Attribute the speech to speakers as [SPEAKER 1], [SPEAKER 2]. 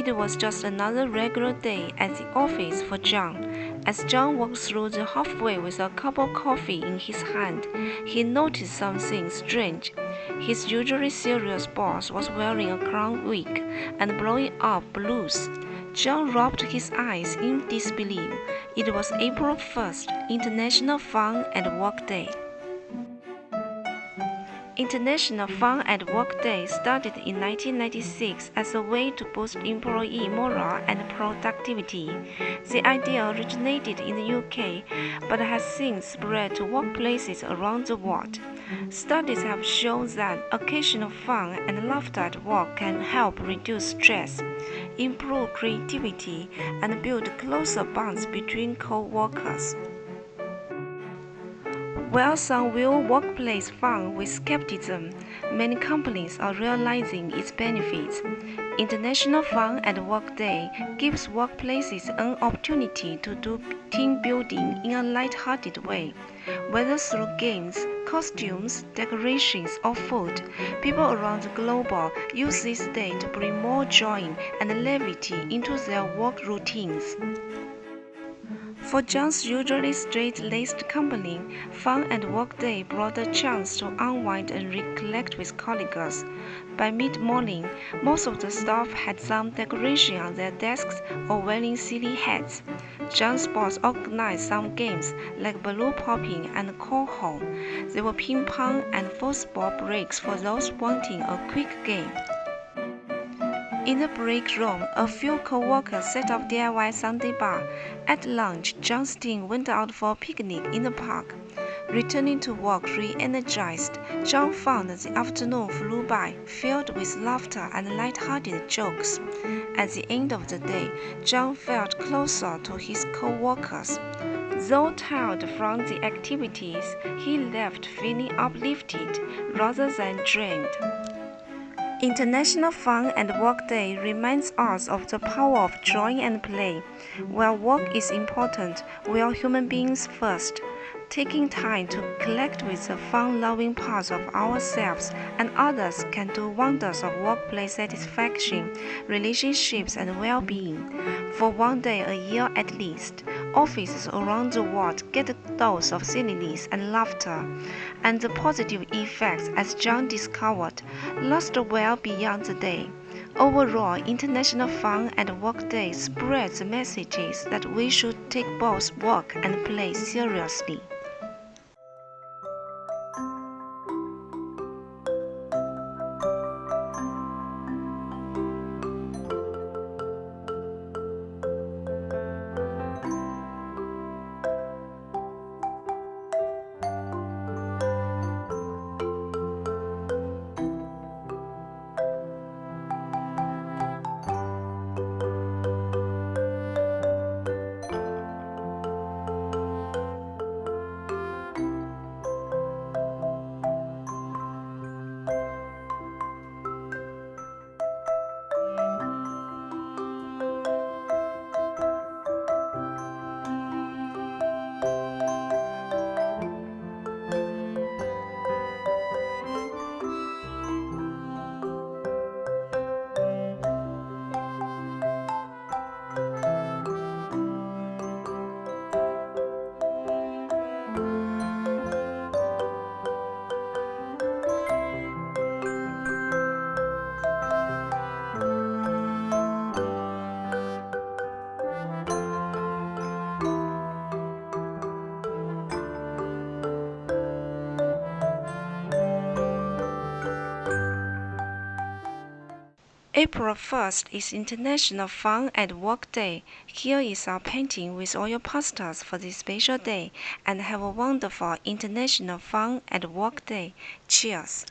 [SPEAKER 1] It was just another regular day at the office for John. As John walked through the halfway with a cup of coffee in his hand, he noticed something strange. His usually serious boss was wearing a clown wig and blowing up balloons. John rubbed his eyes in disbelief. It was April 1st, International Fun at Work Day. International Fun at Work Day started in 1996 as a way to boost employee morale and productivity. The idea originated in the UK but has since spread to workplaces around the world. Studies have shown that occasional fun and laughter at work can help reduce stress, improve creativity, and build closer bonds between co-workers. While some view workplace fun with skepticism, many companies are realizing its benefits. International Fun at Work Day gives workplaces an opportunity to do team building in a light-hearted way. Whether through games, costumes, decorations, or food, people around the globe use this day to bring more joy and levity into their work routines. For John's usually straight-laced company, Fun at Work Day brought a chance to unwind and recollect with colleagues. By mid-morning, most of the staff had some decoration on their desks or wearing silly hats. John's boss organized some games like balloon popping and cornhole. There were ping pong and football breaks for those wanting a quick game. In the break room, a few co-workers set up DIY Sunday bar. At lunch, John's team went out for a picnic in the park. Returning to work re-energized, John found the afternoon flew by, filled with laughter and light-hearted jokes. At the end of the day, John felt closer to his co-workers. Though tired from the activities, he left feeling uplifted rather than drained. International Fun at Work Day reminds us of the power of joy and play. While work is important, we are human beings first. Taking time to connect with the fun-loving parts of ourselves and others can do wonders of workplace satisfaction, relationships, and well-being. For one day a year at least, offices around the world get a dose of silliness and laughter, and the positive effects, as John discovered, last well beyond the day. Overall, International Fun at Work Day spreads the messages that we should take both work and play seriously. April 1st is International Fun at Work Day. Here is our painting with all your pastels for this special day, and have a wonderful International Fun at Work Day. Cheers!